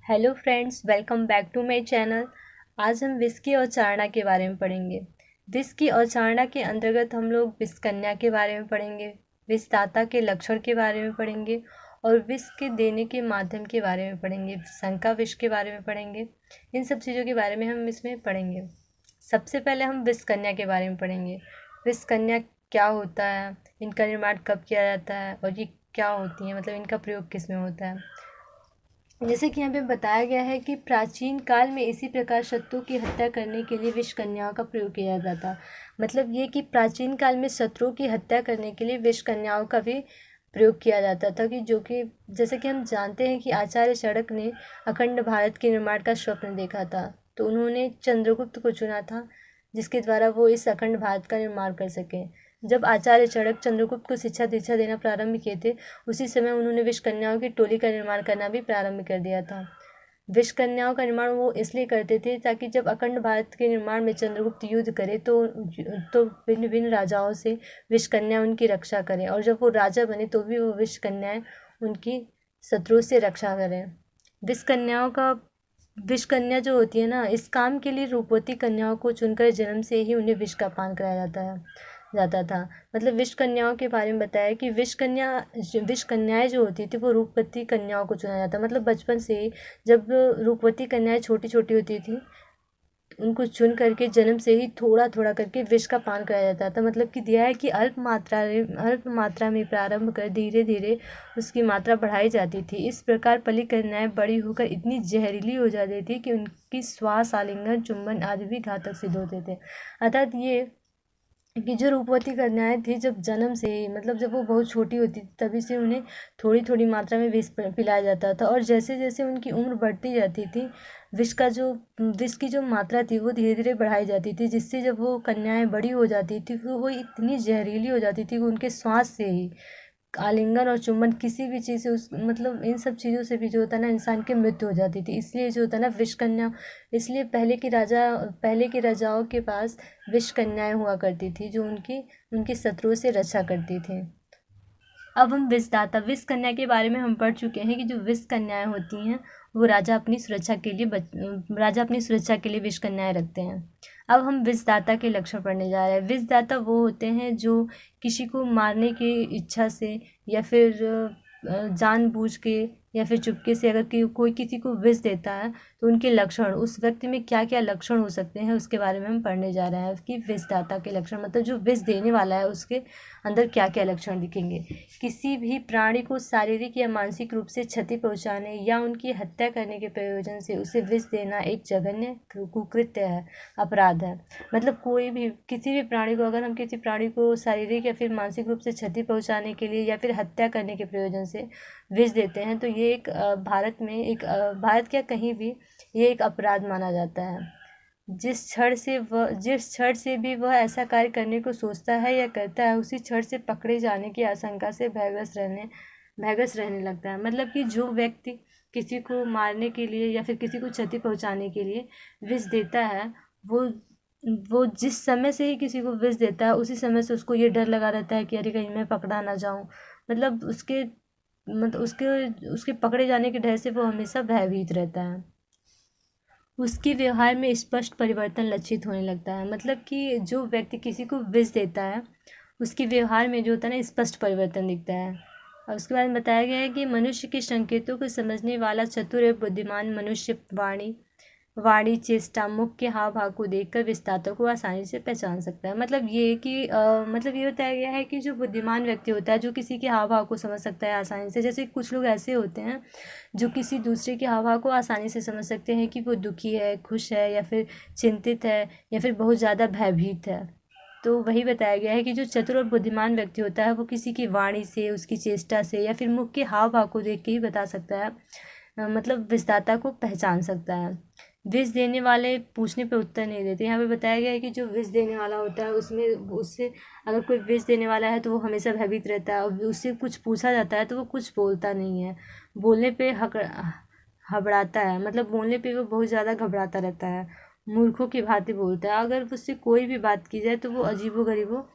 Hello friends, welcome back to my channel. आज हम विष की अवधारणा के बारे में पढ़ेंगे। विष की अवधारणा के अंतर्गत हम लोग विष कन्या के बारे में पढ़ेंगे, विष दाता के लक्षण के बारे में पढ़ेंगे और विष के देने के माध्यम के बारे में पढ़ेंगे, शंका विष के बारे में पढ़ेंगे। इन सब चीज़ों के बारे में हम इसमें पढ़ेंगे। सबसे पहले हम विष कन्या के बारे में पढ़ेंगे। विष कन्या क्या होता है, इनका निर्माण कब किया जाता है और ये क्या होती है, मतलब इनका प्रयोग किस में होता है। जैसे कि यहाँ पे बताया गया है कि प्राचीन काल में इसी प्रकार शत्रुओं की हत्या करने के लिए विष कन्याओं का प्रयोग किया जाता था। मतलब ये कि प्राचीन काल में शत्रुओं की हत्या करने के लिए विष कन्याओं का भी प्रयोग किया जाता था, कि जो कि जैसे कि हम जानते हैं कि आचार्य चरक ने अखंड भारत के निर्माण का स्वप्न देखा था, तो उन्होंने चंद्रगुप्त को चुना था जिसके द्वारा वो इस अखंड भारत का निर्माण कर सके। जब आचार्य चरक चंद्रगुप्त को शिक्षा दीक्षा देना प्रारंभ किए थे, उसी समय उन्होंने विष कन्याओं की टोली का निर्माण करना भी प्रारंभ कर दिया था। विष कन्याओं का निर्माण वो इसलिए करते थे ताकि जब अखंड भारत के निर्माण में चंद्रगुप्त युद्ध करे तो भिन्न भिन्न राजाओं से विष कन्या उनकी रक्षा करें, और जब वो राजा बने तो भी वो विष कन्याएं उनकी शत्रुओं से रक्षा करें। विष कन्याओं का विष कन्या जो होती है ना, इस काम के लिए रूपवती कन्याओं को चुनकर जन्म से ही उन्हें विष का पान कराया जाता था। मतलब विष कन्याओं के बारे में बताया कि विष कन्याएं जो होती थी वो रूपवती कन्याओं को चुना जाता। मतलब बचपन से ही जब रूपवती कन्याएं छोटी छोटी होती थी, उनको चुन करके जन्म से ही थोड़ा थोड़ा करके विष का पान कराया जाता था। मतलब कि दिया है कि अल्प मात्रा में प्रारंभ कर धीरे धीरे उसकी मात्रा बढ़ाई जाती थी। इस प्रकार पली कन्याएं बड़ी होकर इतनी जहरीली हो जाती थी कि उनकी श्वास, आलिंगन, चुंबन आदि भी घातक सिद्ध होते थे। अर्थात ये कि जो रूपवती कन्याएं थी, जब जन्म से ही, मतलब जब वो बहुत छोटी होती थी तभी से उन्हें थोड़ी थोड़ी मात्रा में विष पिलाया जाता था, और जैसे जैसे उनकी उम्र बढ़ती जाती थी विष की जो मात्रा थी वो धीरे धीरे बढ़ाई जाती थी, जिससे जब वो कन्याएं बड़ी हो जाती थी तो वो इतनी जहरीली हो जाती थी कि उनके श्वास से ही, आलिंगन और चुंबन, किसी भी चीज़ से उस मतलब इन सब चीज़ों से भी जो होता है ना, इंसान की मृत्यु हो जाती थी। इसलिए जो होता है ना विष कन्या, इसलिए पहले के राजाओं के पास विष कन्याएं हुआ करती थी जो उनकी शत्रुओं से रक्षा करती थी। अब हम विष कन्या के बारे में हम पढ़ चुके हैं कि जो विष कन्याएं होती हैं वो राजा अपनी सुरक्षा के लिए विष कन्याएं रखते हैं। अब हम विषदाता के लक्षण पढ़ने जा रहे हैं। विषदाता वो होते हैं जो किसी को मारने की इच्छा से या फिर जानबूझ के या फिर चुपके से अगर कोई किसी को विष देता है तो उनके लक्षण, उस व्यक्ति में क्या क्या लक्षण हो सकते हैं उसके बारे में हम पढ़ने जा रहे हैं कि विषदाता के लक्षण, मतलब जो विष देने वाला है उसके अंदर क्या क्या लक्षण दिखेंगे। किसी भी प्राणी को शारीरिक या मानसिक रूप से क्षति पहुंचाने या उनकी हत्या करने के प्रयोजन से उसे विष देना एक जघन्य कुकृत्य है, अपराध है। मतलब कोई भी किसी भी प्राणी को, अगर हम किसी प्राणी को शारीरिक या फिर मानसिक रूप से क्षति पहुंचाने के लिए या फिर हत्या करने के प्रयोजन से विष देते हैं तो ये एक भारत क्या कहीं भी ये एक अपराध माना जाता है। जिस क्षण से भी वह ऐसा कार्य करने को सोचता है या करता है, उसी क्षण से पकड़े जाने की आशंका से भयग्रस्त रहने लगता है। मतलब कि जो व्यक्ति किसी को मारने के लिए या फिर किसी को क्षति पहुंचाने के लिए विष देता है, वो जिस समय से ही किसी को विष देता है उसी समय से उसको ये डर लगा रहता है कि अरे कहीं मैं पकड़ा ना जाऊं। मतलब उसके पकड़े जाने के डर से वो हमेशा भयभीत रहता है। उसके व्यवहार में स्पष्ट परिवर्तन लक्षित होने लगता है। मतलब कि जो व्यक्ति किसी को विष देता है उसके व्यवहार में जो होता है ना, स्पष्ट परिवर्तन दिखता है। और उसके बाद में बताया गया है कि मनुष्य के संकेतों को समझने वाला चतुर एवं बुद्धिमान मनुष्य वाणी, चेष्टा, मुख के हाव भाव को देखकर विस्तारकों को आसानी से पहचान सकता है। मतलब ये कि मतलब ये बताया गया है कि जो बुद्धिमान व्यक्ति होता है जो किसी के हाव भाव को समझ सकता है आसानी से। जैसे कुछ लोग ऐसे होते हैं जो किसी दूसरे के हाव भाव को आसानी से समझ सकते हैं कि वो दुखी है, खुश है, या फिर चिंतित है, या फिर बहुत ज़्यादा भयभीत है। तो वही बताया गया है कि जो चतुर और बुद्धिमान व्यक्ति होता है वो किसी की वाणी से, उसकी चेष्टा से या फिर मुख के हाव भाव को देख के ही बता सकता है, मतलब विषदाता को पहचान सकता है। विष देने वाले पूछने पे उत्तर नहीं देते। यहाँ पे बताया गया है कि जो विष देने वाला होता है उससे अगर कोई विष देने वाला है तो वो हमेशा भयभीत रहता है, और उससे कुछ पूछा जाता है तो वो कुछ बोलता नहीं है। बोलने पे घबराता है, मतलब बोलने पे वो बहुत ज़्यादा घबराता रहता है, मूर्खों की भांति बोलता है। अगर उससे कोई भी बात की जाए तो वो अजीबोगरीबो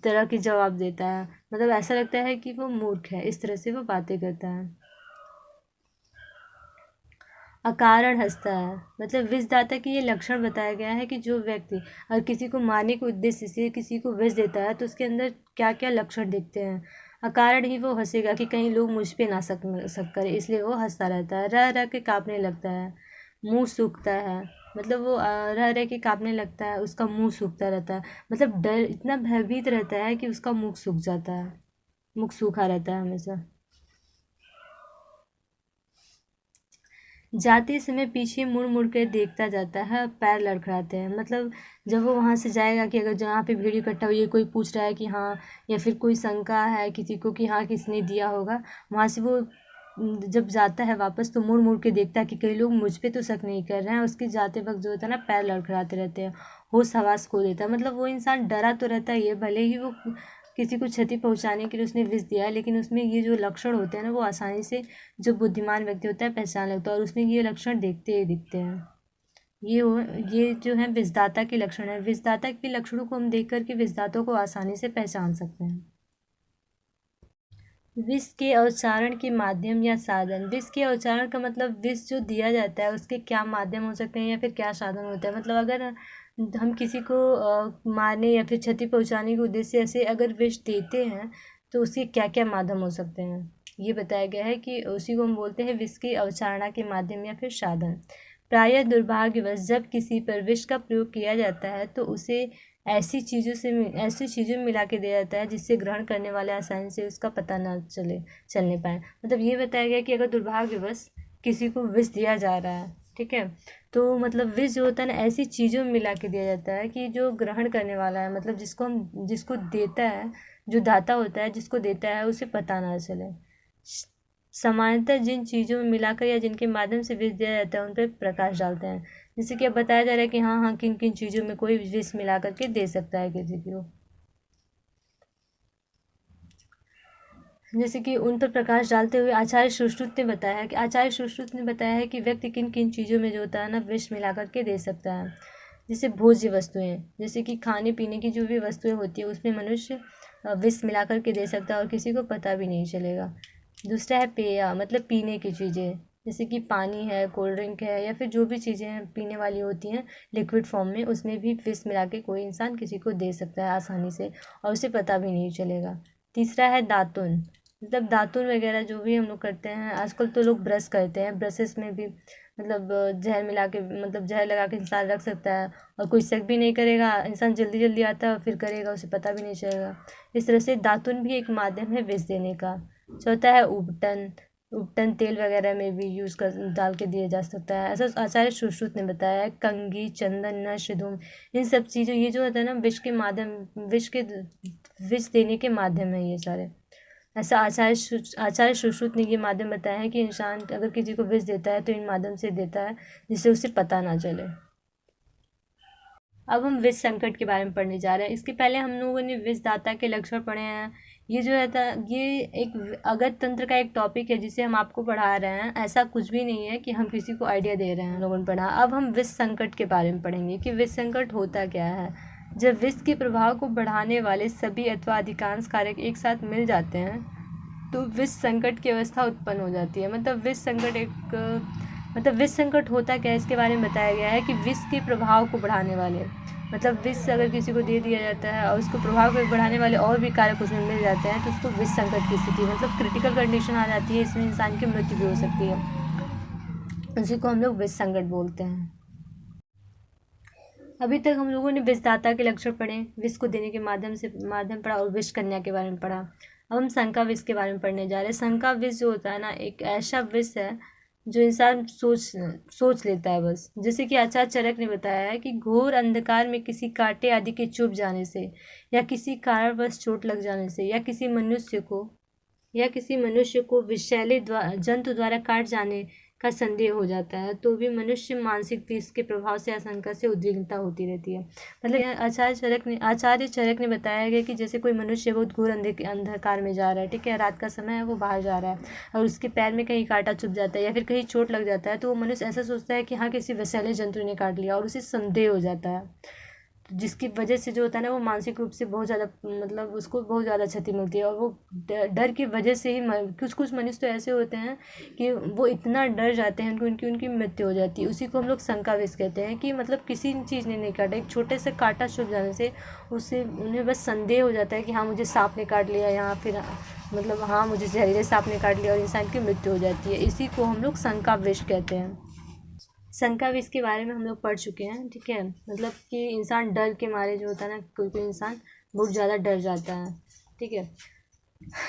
तरह की जवाब देता है। मतलब ऐसा लगता है कि वो मूर्ख है, इस तरह से वो बातें करता है। अकारण हंसता है, मतलब विषदाता की ये लक्षण बताया गया है कि जो व्यक्ति अगर किसी को मारने के उद्देश्य से किसी को विष देता है तो उसके अंदर क्या क्या लक्षण दिखते हैं। अकारण ही वो हंसेगा कि कहीं लोग मुझ पे ना शक करे, इसलिए वो हंसता रहता है। रह रह के कांपने लगता है, मुंह सूखता है, मतलब वो रह रह के कांपने लगता है, उसका मुंह सूखता रहता है, मतलब डर इतना भयभीत रहता है कि उसका मुख सूख जाता है, मुख सूखा रहता है हमेशा। जाते समय पीछे मुड़ मुड़ कर देखता जाता है, पैर लड़खड़ाते हैं, मतलब जब वो वहाँ से जाएगा कि अगर जहाँ पे भीड़ इकट्ठा हुई है कोई पूछ रहा है कि हाँ, या फिर कोई शंका है किसी को कि हाँ किसने दिया होगा, वहाँ से वो जब जाता है वापस तो मुड़ मुड़ के देखता है कि कई लोग मुझ पे तो शक नहीं कर रहे हैं। उसके जाते वक्त जो होता है ना, पैर लड़खड़ाते रहते हैं, होश हवास खो देता है, मतलब वो इंसान डरा तो रहता है, ये भले ही वो किसी को क्षति पहुंचाने के लिए उसने विष दिया है, लेकिन उसमें ये जो लक्षण होते हैं ना वो आसानी से जो बुद्धिमान व्यक्ति होता है पहचान लगता है, और उसमें ये लक्षण देखते ही दिखते हैं। ये जो है विषदाता के लक्षण है। विषदाता के लक्षणों को हम देख करके विषदातों को आसानी से पहचान सकते हैं। विष के अवचारण के माध्यम या साधन। विष के अवचारण का मतलब विष जो दिया जाता है उसके क्या माध्यम हो सकते हैं या फिर क्या साधन होता है। मतलब अगर हम किसी को मारने या फिर क्षति पहुंचाने के उद्देश्य से अगर विष देते हैं तो उसके क्या क्या माध्यम हो सकते हैं, ये बताया गया है कि उसी को हम बोलते हैं विष की अवचारणा के माध्यम या फिर साधन। प्रायः दुर्भाग्यवश जब किसी पर विष का प्रयोग किया जाता है तो उसे ऐसी चीज़ों में मिला के दिया जाता है जिससे ग्रहण करने वाले आसानी से उसका पता ना चलने पाए। मतलब ये बताया गया कि अगर दुर्भाग्यवश किसी को विष दिया जा रहा है, ठीक है, तो मतलब विष जो होता है ना ऐसी चीज़ों में मिला के दिया जाता है कि जो ग्रहण करने वाला है, मतलब जिसको देता है, जो दाता होता है जिसको देता है उसे पता ना चले। सामान्यतः जिन चीज़ों में मिलाकर या जिनके माध्यम से विष दिया जाता है उन पर प्रकाश डालते हैं। जैसे कि अब बताया जा रहा है कि हाँ हाँ किन किन चीज़ों में कोई विष मिला करके दे सकता है किसी को, जैसे कि उन पर प्रकाश डालते हुए आचार्य सुश्रुत ने बताया है कि व्यक्ति किन किन चीज़ों में जो होता है ना विष मिला करके दे सकता है। जैसे भोज्य वस्तुएं, जैसे कि खाने पीने की जो भी वस्तुएं होती है उसमें मनुष्य विष मिला करके दे सकता है और किसी को पता भी नहीं चलेगा। दूसरा है पेय, मतलब पीने की चीज़ें, जैसे कि पानी है, कोल्ड ड्रिंक है, या फिर जो भी चीज़ें पीने वाली होती हैं लिक्विड फॉर्म में, उसमें भी विष मिला के कोई इंसान किसी को दे सकता है आसानी से और उसे पता भी नहीं चलेगा। तीसरा है दातुन, मतलब दातुन वगैरह जो भी हम लोग करते हैं, आजकल तो लोग ब्रश करते हैं, ब्रशेस में भी मतलब जहर मिला के, मतलब जहर लगा के इंसान रख सकता है और कोई शक भी नहीं करेगा, इंसान जल्दी जल्दी आता है फिर करेगा, उसे पता भी नहीं चलेगा। इस तरह से दातुन भी एक माध्यम है विष देने का। चौथा है उपटन, उपटन तेल वगैरह में भी यूज़ कर डाल के दिया जा सकता है, ऐसा आचार्य सुश्रुत ने बताया है। कंघी, चंदन, नश, धूम, इन सब चीज़ों, ये जो होता है ना विष देने के माध्यम है ये सारे। ऐसा आचार्य सुश्रुत ने ये माध्यम बताया है कि इंसान अगर किसी को विष देता है तो इन माध्यम से देता है जिससे उसे पता ना चले। अब हम विष संकट के बारे में पढ़ने जा रहे हैं। इसके पहले हम लोगों ने विषदाता के लक्षण पढ़े हैं। ये जो रहता ये एक अगत तंत्र का एक टॉपिक है जिसे हम आपको पढ़ा रहे हैं, ऐसा कुछ भी नहीं है कि हम किसी को आइडिया दे रहे हैं, लोगों ने पढ़ा। अब हम विष संकट के बारे में पढ़ेंगे कि विष संकट होता क्या है। जब विष के प्रभाव को बढ़ाने वाले सभी अथवा अधिकांश कारक एक साथ मिल जाते हैं तो विष संकट की अवस्था उत्पन्न हो जाती है। मतलब विष संकट होता क्या है इसके बारे में बताया गया है कि विष के प्रभाव को बढ़ाने वाले, मतलब विष अगर किसी को दे दिया जाता है और उसको प्रभाव को बढ़ाने वाले और भी कारक उसमें मिल जाते हैं तो उसको विष संकट की स्थिति, मतलब क्रिटिकल कंडीशन आ जाती है, इसमें इंसान की मृत्यु भी हो सकती है, उसी को हम लोग विष संकट बोलते हैं। अभी तक हम लोगों ने विषदाता के लक्षण पढ़े, विष को देने के माध्यम पढ़ा और विष कन्या के बारे में पढ़ा। अब हम शंका विष के बारे में पढ़ने जा रहे हैं। शंका विष जो होता है ना, एक ऐसा विष है जो इंसान सोच लेता है बस। जैसे कि आचार्य चरक ने बताया है कि घोर अंधकार में किसी कांटे आदि के चुभ जाने से या किसी कारणवश चोट लग जाने से या किसी मनुष्य को विषैले जंतु द्वारा काट जाने का संदेह हो जाता है तो भी मनुष्य मानसिक विष के प्रभाव से आशंका से उद्विग्नता होती रहती है। मतलब आचार्य चरक ने बताया गया कि जैसे कोई मनुष्य बहुत घोर अंधकार में जा रहा है, ठीक है, रात का समय है, वो बाहर जा रहा है और उसके पैर में कहीं कांटा चुभ जाता है या फिर कहीं चोट लग जाता है तो वो मनुष्य ऐसा सोचता है कि हाँ किसी विषैले जंतु ने काट लिया और उसे संदेह हो जाता है। जिसकी वजह से जो होता है ना वो मानसिक रूप से बहुत ज़्यादा मतलब उसको बहुत ज़्यादा क्षति मिलती है। और वो डर की वजह से ही कुछ कुछ मनुष्य तो ऐसे होते हैं कि वो इतना डर जाते हैं उनकी उनकी मृत्यु हो जाती है। उसी को हम लोग शंका विष कहते हैं कि मतलब किसी चीज़ ने नहीं काटा, एक छोटे से कांटा चुभ जाने से उससे उन्हें बस संदेह हो जाता है कि हाँ मुझे सांप ने काट लिया, या फिर मतलब हाँ मुझे जहरीले सांप ने काट लिया, और इंसान की मृत्यु हो जाती है। इसी को हम लोग शंका विष कहते हैं। शंका विष के बारे में हम लोग पढ़ चुके हैं, ठीक है। मतलब कि इंसान डर के मारे जो होता है ना, कोई कोई इंसान बहुत ज़्यादा डर जाता है, ठीक है।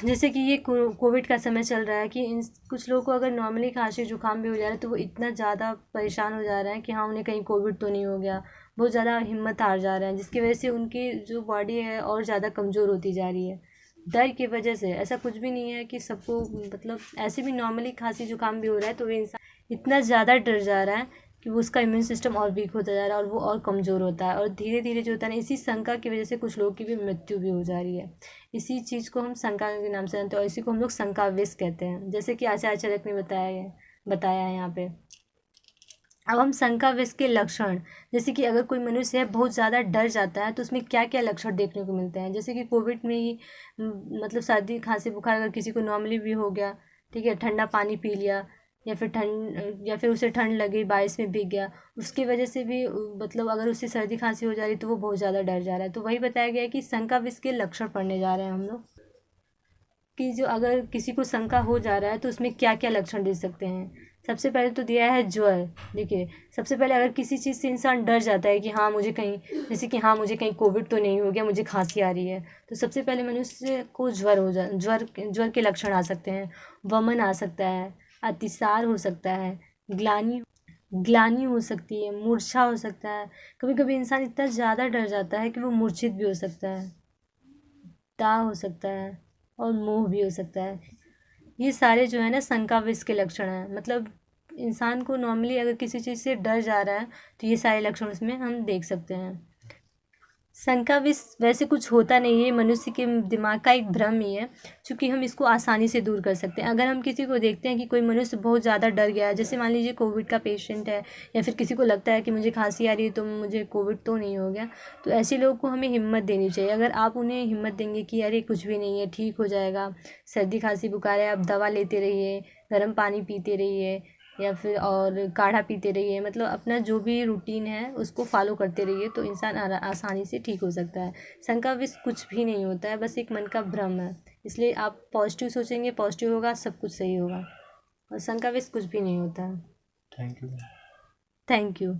जैसे कि ये कोविड का समय चल रहा है कि कुछ लोगों को अगर नॉर्मली खांसी जुकाम भी हो जा रहा है तो वो इतना ज़्यादा परेशान हो जा रहे हैं कि हाँ उन्हें कहीं कोविड तो नहीं हो गया, बहुत ज़्यादा हिम्मत हार जा रहे हैं, जिसकी वजह से उनकी जो बॉडी है और ज़्यादा कमज़ोर होती जा रही है डर की वजह से। ऐसा कुछ भी नहीं है कि सबको मतलब ऐसे भी नॉर्मली खांसी जुकाम भी हो रहा है तो वो इंसान इतना ज़्यादा डर जा रहा है कि वो उसका इम्यून सिस्टम और वीक होता जा रहा है और वो और कमज़ोर होता है, और धीरे धीरे जो होता है ना इसी शंका की वजह से कुछ लोगों की भी मृत्यु भी हो जा रही है। इसी चीज़ को हम शंका के नाम से जानते हैं और इसी को हम लोग शंका विष कहते हैं, जैसे कि आचार्य चरक ने बताया है यहाँ पे। अब हम शंका विष के लक्षण, जैसे कि अगर कोई मनुष्य है बहुत ज़्यादा डर जाता है तो उसमें क्या क्या लक्षण देखने को मिलते हैं। जैसे कि कोविड में ही मतलब सर्दी खांसी बुखार अगर किसी को नॉर्मली भी हो गया, ठीक है, ठंडा पानी पी लिया या फिर उसे ठंड लगी, बारिश में भीग गया, उसकी वजह से भी मतलब अगर उसे सर्दी खांसी हो जा रही तो वो बहुत ज़्यादा डर जा रहा है। तो वही बताया गया है कि शंका विष के लक्षण पढ़ने जा रहे हैं हम लोग, कि जो अगर किसी को शंका हो जा रहा है तो उसमें क्या क्या लक्षण दे सकते हैं। सबसे पहले तो दिया है ज्वर। देखिए सबसे पहले अगर किसी चीज़ से इंसान डर जाता है कि हाँ मुझे कहीं, जैसे कि हाँ मुझे कहीं कोविड तो नहीं हो गया, मुझे खांसी आ रही है, तो सबसे पहले मनुष्य को ज्वर के लक्षण आ सकते हैं। वमन आ सकता है, अतिसार हो सकता है, ग्लानी ग्लानी हो सकती है, मूर्छा हो सकता है। कभी कभी इंसान इतना ज़्यादा डर जाता है कि वो मूर्छित भी हो सकता है, दाह हो सकता है और मोह भी हो सकता है। ये सारे जो है ना शंका विष के लक्षण हैं। मतलब इंसान को नॉर्मली अगर किसी चीज़ से डर जा रहा है तो ये सारे लक्षण उसमें हम देख सकते हैं। शंका विष वैसे कुछ होता नहीं है, मनुष्य के दिमाग का एक भ्रम ही है, क्योंकि हम इसको आसानी से दूर कर सकते हैं। अगर हम किसी को देखते हैं कि कोई मनुष्य बहुत ज़्यादा डर गया है, जैसे मान लीजिए कोविड का पेशेंट है, या फिर किसी को लगता है कि मुझे खांसी आ रही है तो मुझे कोविड तो नहीं हो गया, तो ऐसे लोगों को हमें हिम्मत देनी चाहिए। अगर आप उन्हें हिम्मत देंगे कि अरे कुछ भी नहीं है, ठीक हो जाएगा, सर्दी खांसी बुखार है, आप दवा लेते रहिए, गर्म पानी पीते रहिए, या फिर और काढ़ा पीते रहिए, मतलब अपना जो भी रूटीन है उसको फॉलो करते रहिए, तो इंसान आसानी से ठीक हो सकता है। शंका विष कुछ भी नहीं होता है, बस एक मन का भ्रम है। इसलिए आप पॉजिटिव सोचेंगे, पॉजिटिव होगा, सब कुछ सही होगा, और शंका विष कुछ भी नहीं होता है। Thank you. Thank you.